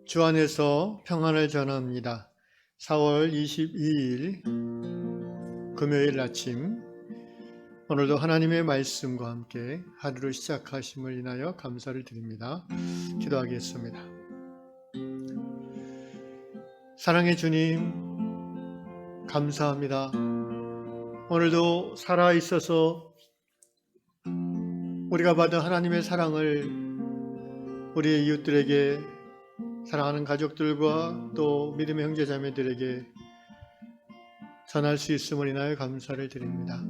주 안에서 평안을 전합니다. 4월 22일 금요일 아침, 오늘도 하나님의 말씀과 함께 하루를 시작하심을 인하여 감사를 드립니다. 기도하겠습니다. 사랑의 주님, 감사합니다. 오늘도 살아있어서 우리가 받은 하나님의 사랑을 우리의 이웃들에게, 사랑하는 가족들과 또 믿음의 형제자매들에게 전할 수 있음을 인하여 감사를 드립니다.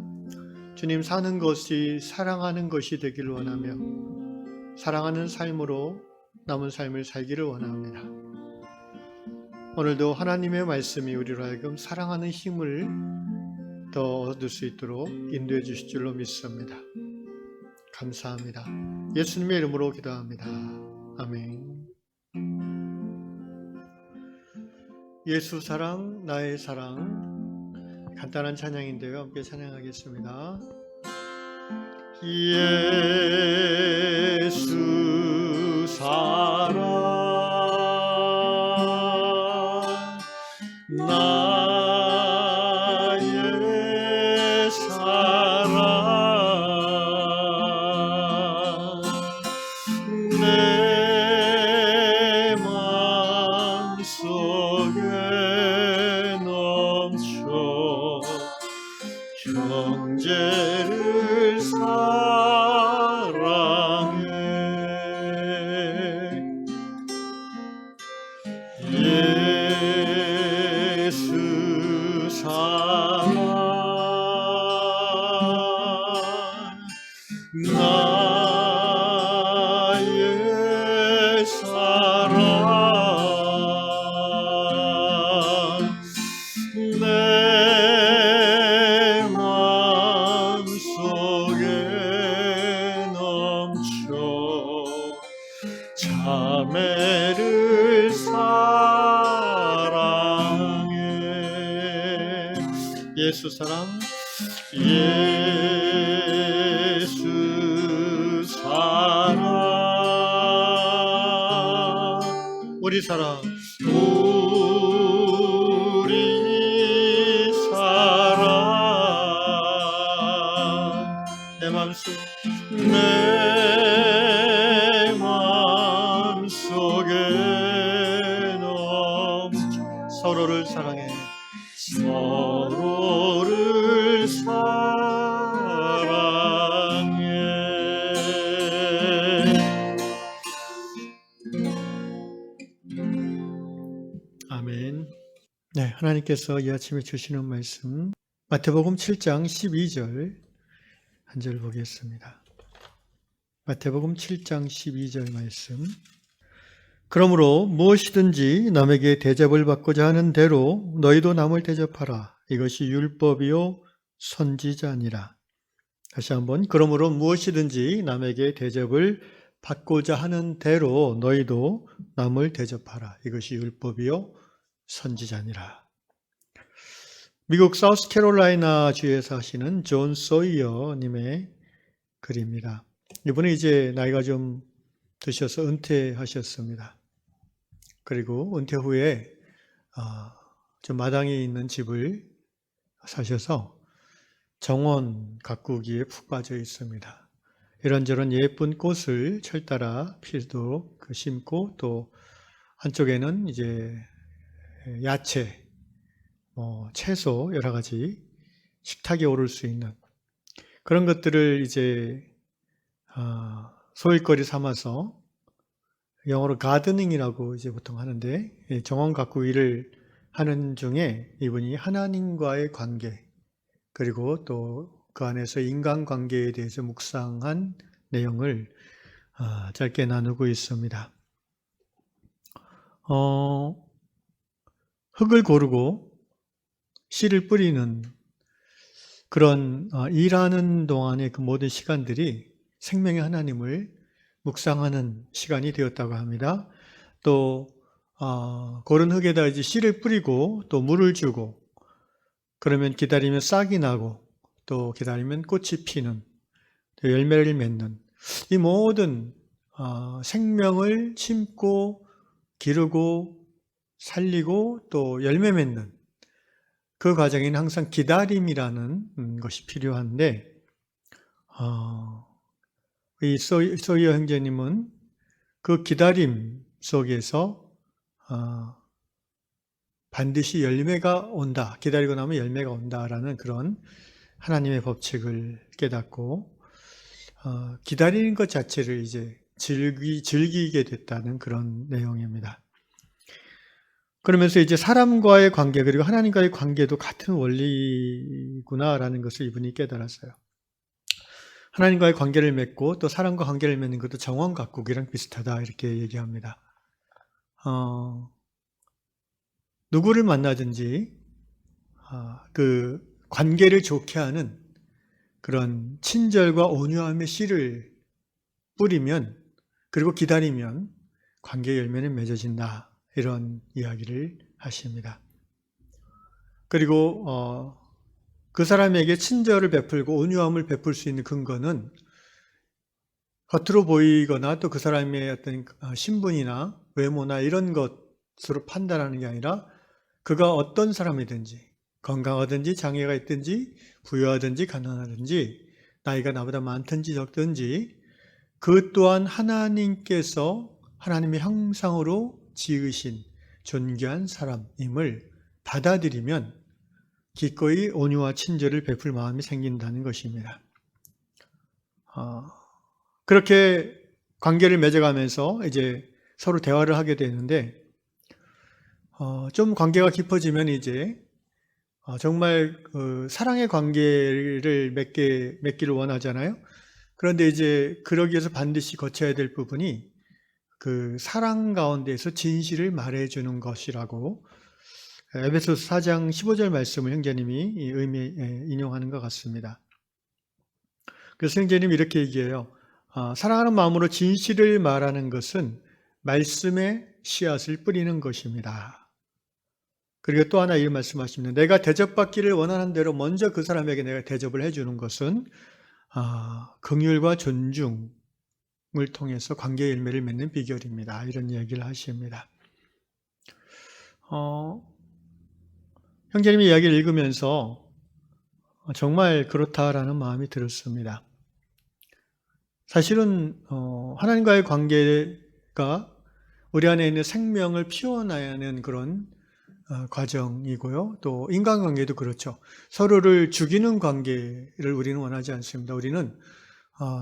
주님, 사는 것이 사랑하는 것이 되기를 원하며 사랑하는 삶으로 남은 삶을 살기를 원합니다. 오늘도 하나님의 말씀이 우리로 하여금 사랑하는 힘을 더 얻을 수 있도록 인도해 주실 줄로 믿습니다. 감사합니다. 예수님의 이름으로 기도합니다. 아멘. 예수 사랑, 나의 사랑, 간단한 찬양인데요. 함께 찬양하겠습니다. 예수 사랑, 나의 사랑, 내 맘속에 넘쳐 형제를 사랑해. 예수 사랑, 나의 사랑, 내 맘속에 넘쳐 자매를 사랑해. 예수 사랑, 예수 사랑, 우리 사랑, 우리 사랑, 내 맘속, 내 맘속에 서로를 사랑해. 서로를 사랑해. 아멘. 네, 하나님께서 이 아침에 주시는 말씀, 마태복음 7장 12절 한 절 보겠습니다. 마태복음 7장 12절 말씀. 그러므로 무엇이든지 남에게 대접을 받고자 하는 대로 너희도 남을 대접하라. 이것이 율법이요 선지자니라. 다시 한번, 그러므로 무엇이든지 남에게 대접을 받고자 하는 대로 너희도 남을 대접하라. 이것이 율법이요 선지자니라. 미국 사우스캐롤라이나 주에 사시는 존 소이어 님의 글입니다. 이분은 이제 나이가 좀 드셔서 은퇴하셨습니다. 그리고 은퇴 후에 좀 마당에 있는 집을 사셔서 정원 가꾸기에 푹 빠져 있습니다. 이런저런 예쁜 꽃을 철따라 필도 심고, 또 한쪽에는 이제 야채, 채소 여러 가지 식탁에 오를 수 있는 그런 것들을 이제 소일거리 삼아서, 영어로 가드닝이라고 이제 보통 하는데, 정원 가꾸기를 하는 중에 이분이 하나님과의 관계, 그리고 또 그 안에서 인간관계에 대해서 묵상한 내용을 짧게 나누고 있습니다. 흙을 고르고 씨를 뿌리는 그런 일하는 동안의 그 모든 시간들이 생명의 하나님을 묵상하는 시간이 되었다고 합니다. 또 고른 흙에다 이제 씨를 뿌리고 또 물을 주고, 그러면 기다리면 싹이 나고, 또 기다리면 꽃이 피는, 또 열매를 맺는, 이 모든 생명을 심고 기르고 살리고 또 열매 맺는 그 과정에는 항상 기다림이라는 것이 필요한데, 이 소이어 형제님은 그 기다림 속에서 반드시 열매가 온다, 기다리고 나면 열매가 온다라는 그런 하나님의 법칙을 깨닫고 기다리는 것 자체를 이제 즐기게 됐다는 그런 내용입니다. 그러면서 이제 사람과의 관계 그리고 하나님과의 관계도 같은 원리구나라는 것을 이분이 깨달았어요. 하나님과의 관계를 맺고 또 사람과 관계를 맺는 것도 정원 가꾸기랑 비슷하다 이렇게 얘기합니다. 누구를 만나든지 그 관계를 좋게 하는 그런 친절과 온유함의 씨를 뿌리면, 그리고 기다리면 관계 열매는 맺어진다, 이런 이야기를 하십니다. 그리고 그 사람에게 친절을 베풀고 온유함을 베풀 수 있는 근거는 겉으로 보이거나 또 그 사람의 어떤 신분이나 외모나 이런 것으로 판단하는 게 아니라 그가 어떤 사람이든지, 건강하든지 장애가 있든지 부유하든지 가난하든지 나이가 나보다 많든지 적든지 그 또한 하나님께서 하나님의 형상으로 지으신 존귀한 사람임을 받아들이면 기꺼이 온유와 친절을 베풀 마음이 생긴다는 것입니다. 그렇게 관계를 맺어가면서 이제 서로 대화를 하게 되는데, 좀 관계가 깊어지면 이제 정말 그 사랑의 관계를 맺기를 원하잖아요. 그런데 이제 그러기 위해서 반드시 거쳐야 될 부분이 그 사랑 가운데서 진실을 말해주는 것이라고 에베소서 4장 15절 말씀을 형제님이 인용하는 것 같습니다. 그래서 형제님이 이렇게 얘기해요. 사랑하는 마음으로 진실을 말하는 것은 말씀의 씨앗을 뿌리는 것입니다. 그리고 또 하나 이 말씀하십니다. 내가 대접받기를 원하는 대로 먼저 그 사람에게 내가 대접을 해주는 것은 긍휼과 존중을 통해서 관계 열매를 맺는 비결입니다. 이런 이야기를 하십니다. 형제님의 이야기를 읽으면서 정말 그렇다라는 마음이 들었습니다. 사실은 하나님과의 관계가 우리 안에 있는 생명을 피워나가는 그런 과정이고요. 또 인간관계도 그렇죠. 서로를 죽이는 관계를 우리는 원하지 않습니다. 우리는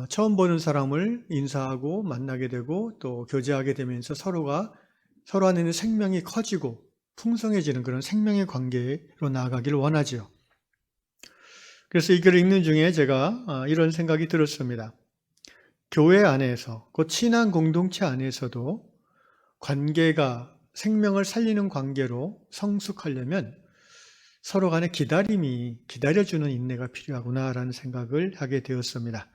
처음 보는 사람을 인사하고 만나게 되고 또 교제하게 되면서 서로 안에 있는 생명이 커지고 풍성해지는 그런 생명의 관계로 나아가기를 원하지요. 그래서 이 글을 읽는 중에 제가 이런 생각이 들었습니다. 교회 안에서, 곧 신앙 공동체 안에서도 관계가 생명을 살리는 관계로 성숙하려면 서로 간의 기다려주는 인내가 필요하구나라는 생각을 하게 되었습니다.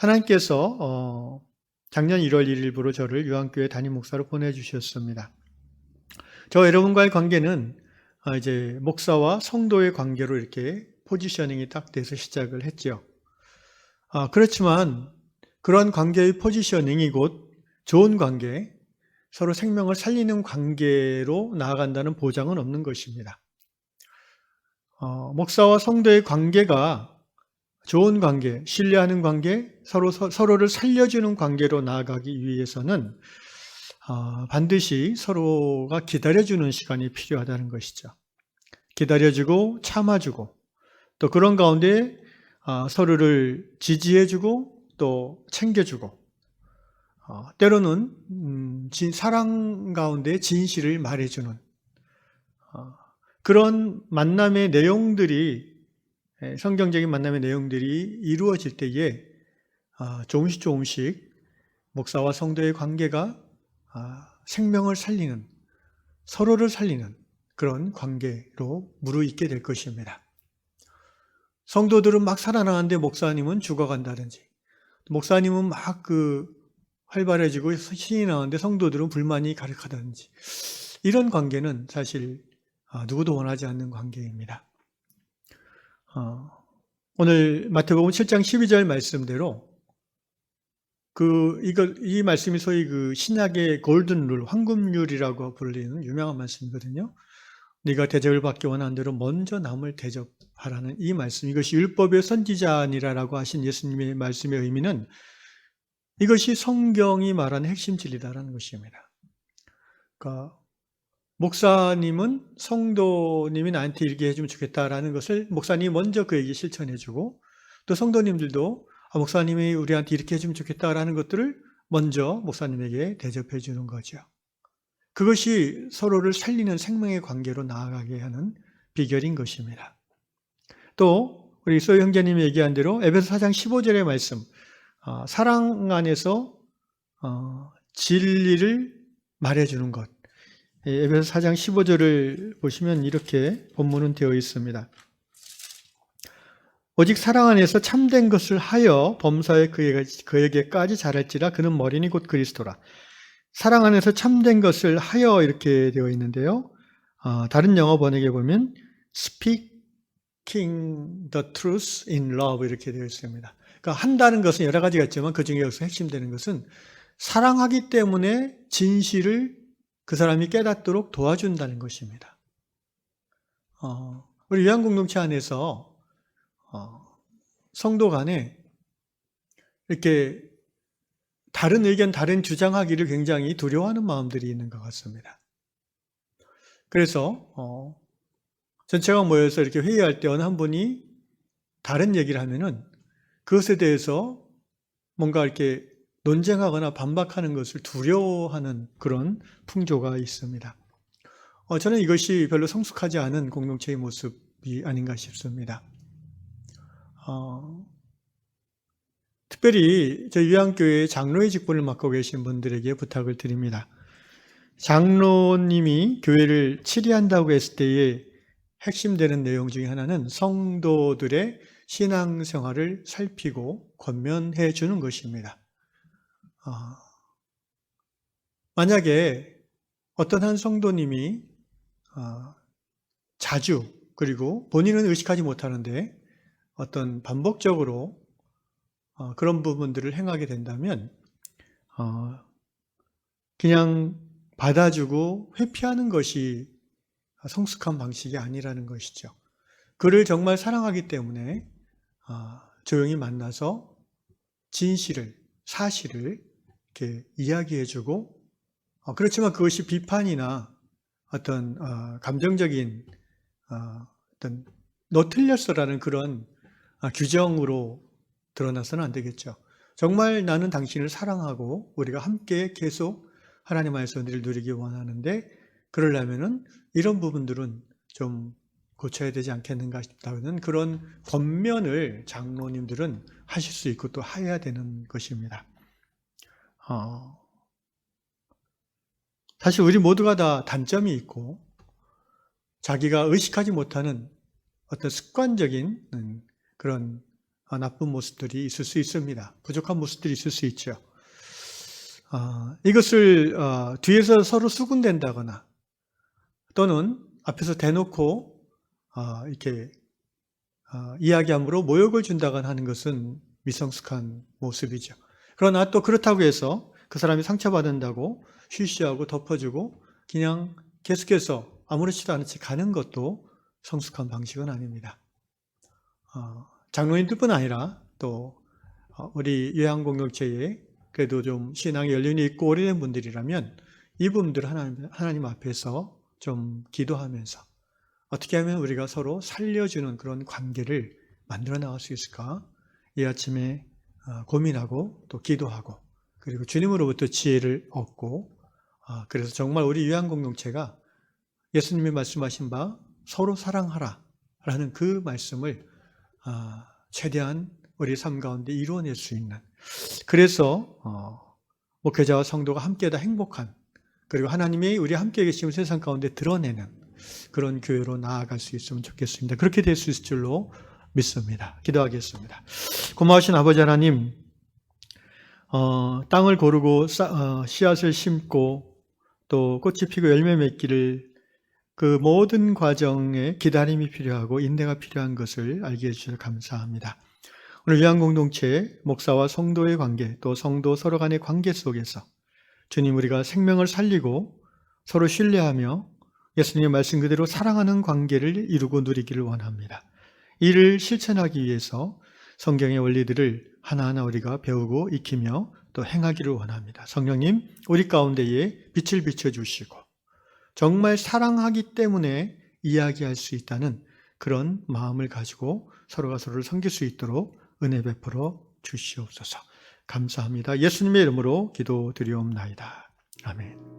하나님께서 작년 1월 1일부로 저를 유한교회 담임 목사로 보내주셨습니다. 저 여러분과의 관계는 이제 목사와 성도의 관계로 이렇게 포지셔닝이 딱 돼서 시작을 했죠. 그렇지만 그런 관계의 포지셔닝이 곧 좋은 관계, 서로 생명을 살리는 관계로 나아간다는 보장은 없는 것입니다. 목사와 성도의 관계가 좋은 관계, 신뢰하는 관계, 서로를 살려주는 관계로 나아가기 위해서는 반드시 서로가 기다려주는 시간이 필요하다는 것이죠. 기다려주고 참아주고 또 그런 가운데 서로를 지지해주고 또 챙겨주고 때로는 사랑 가운데 진실을 말해주는 그런 만남의 내용들이, 성경적인 만남의 내용들이 이루어질 때에 조금씩 목사와 성도의 관계가 생명을 살리는, 서로를 살리는 그런 관계로 무르익게 될 것입니다. 성도들은 막 살아나는데 목사님은 죽어간다든지, 목사님은 막 활발해지고 신이 나오는데 성도들은 불만이 가득하다든지, 이런 관계는 사실 누구도 원하지 않는 관계입니다. 오늘 마태복음 7장 12절 말씀대로 이 말씀이 소위 그 신약의 골든 룰, 황금률이라고 불리는 유명한 말씀이거든요. 네가 대접을 받기 원하는 대로 먼저 남을 대접하라는 이 말씀, 이것이 율법의 선지자니라라고 하신 예수님의 말씀의 의미는 이것이 성경이 말하는 핵심 진리다라는 것입니다. 그러니까 목사님은 성도님이 나한테 이렇게 해주면 좋겠다라는 것을 목사님이 먼저 그에게 실천해주고, 또 성도님들도 목사님이 우리한테 이렇게 해주면 좋겠다라는 것들을 먼저 목사님에게 대접해 주는 거죠. 그것이 서로를 살리는 생명의 관계로 나아가게 하는 비결인 것입니다. 또 우리 소희 형제님이 얘기한 대로 에베소 4장 15절의 말씀, 사랑 안에서 진리를 말해주는 것. 에베소 4장 15절을 보시면 이렇게 본문은 되어 있습니다. 오직 사랑 안에서 참된 것을 하여 범사에 그에게까지 자랄지라. 그는 머리니 곧 그리스도라. 사랑 안에서 참된 것을 하여 이렇게 되어 있는데요. 다른 영어 번역에 보면 speaking the truth in love 이렇게 되어 있습니다. 그러니까 한다는 것은 여러 가지가 있지만 그 중에 여기서 핵심되는 것은 사랑하기 때문에 진실을 그 사람이 깨닫도록 도와준다는 것입니다. 우리 요한공동체 안에서 성도 간에 이렇게 다른 의견, 다른 주장하기를 굉장히 두려워하는 마음들이 있는 것 같습니다. 그래서 전체가 모여서 이렇게 회의할 때 어느 한 분이 다른 얘기를 하면은 그것에 대해서 뭔가 이렇게 논쟁하거나 반박하는 것을 두려워하는 그런 풍조가 있습니다. 저는 이것이 별로 성숙하지 않은 공동체의 모습이 아닌가 싶습니다. 특별히 저희 요한교회의 장로의 직분을 맡고 계신 분들에게 부탁을 드립니다. 장로님이 교회를 치리한다고 했을 때의 핵심되는 내용 중에 하나는 성도들의 신앙생활을 살피고 권면해 주는 것입니다. 만약에 어떤 한 성도님이 자주, 그리고 본인은 의식하지 못하는데 어떤 반복적으로 그런 부분들을 행하게 된다면 그냥 받아주고 회피하는 것이 성숙한 방식이 아니라는 것이죠. 그를 정말 사랑하기 때문에 조용히 만나서 진실을, 사실을 이렇게 이야기해주고, 그렇지만 그것이 비판이나 어떤 감정적인 어떤 너 틀렸어라는 그런 규정으로 드러나서는 안 되겠죠. 정말 나는 당신을 사랑하고 우리가 함께 계속 하나님의 선을 누리기 원하는데, 그러려면은 이런 부분들은 좀 고쳐야 되지 않겠는가 싶다는 그런 권면을 장로님들은 하실 수 있고 또 해야 되는 것입니다. 사실 우리 모두가 다 단점이 있고 자기가 의식하지 못하는 어떤 습관적인 그런 나쁜 모습들이 있을 수 있습니다. 부족한 모습들이 있을 수 있죠. 이것을 뒤에서 서로 수군댄다거나 또는 앞에서 대놓고 이렇게 이야기함으로 모욕을 준다거나 하는 것은 미성숙한 모습이죠. 그러나 또 그렇다고 해서 그 사람이 상처받는다고 쉬쉬하고 덮어주고 그냥 계속해서 아무렇지도 않은 채 가는 것도 성숙한 방식은 아닙니다. 장로님들뿐 아니라 또 우리 요양공동체에 그래도 좀 신앙의 연륜이 있고 오래된 분들이라면 이분들 하나님 앞에서 좀 기도하면서 어떻게 하면 우리가 서로 살려주는 그런 관계를 만들어 나갈 수 있을까? 이 아침에 고민하고 또 기도하고 그리고 주님으로부터 지혜를 얻고 그래서 정말 우리 요양공동체가 예수님이 말씀하신 바 서로 사랑하라 라는 그 말씀을 최대한 우리 삶 가운데 이루어낼 수 있는, 그래서 목회자와 성도가 함께 다 행복한, 그리고 하나님이 우리 함께 계시는 세상 가운데 드러내는 그런 교회로 나아갈 수 있으면 좋겠습니다. 그렇게 될 수 있을 줄로 믿습니다. 기도하겠습니다. 고마우신 아버지 하나님, 땅을 고르고 씨앗을 심고 또 꽃이 피고 열매 맺기를 그 모든 과정에 기다림이 필요하고 인내가 필요한 것을 알게 해주셔서 감사합니다. 오늘 요한공동체 목사와 성도의 관계, 또 성도 서로 간의 관계 속에서 주님, 우리가 생명을 살리고 서로 신뢰하며 예수님의 말씀 그대로 사랑하는 관계를 이루고 누리기를 원합니다. 이를 실천하기 위해서 성경의 원리들을 하나하나 우리가 배우고 익히며 또 행하기를 원합니다. 성령님, 우리 가운데에 빛을 비춰주시고 정말 사랑하기 때문에 이야기할 수 있다는 그런 마음을 가지고 서로가 서로를 섬길 수 있도록 은혜 베풀어 주시옵소서. 감사합니다. 예수님의 이름으로 기도드리옵나이다. 아멘.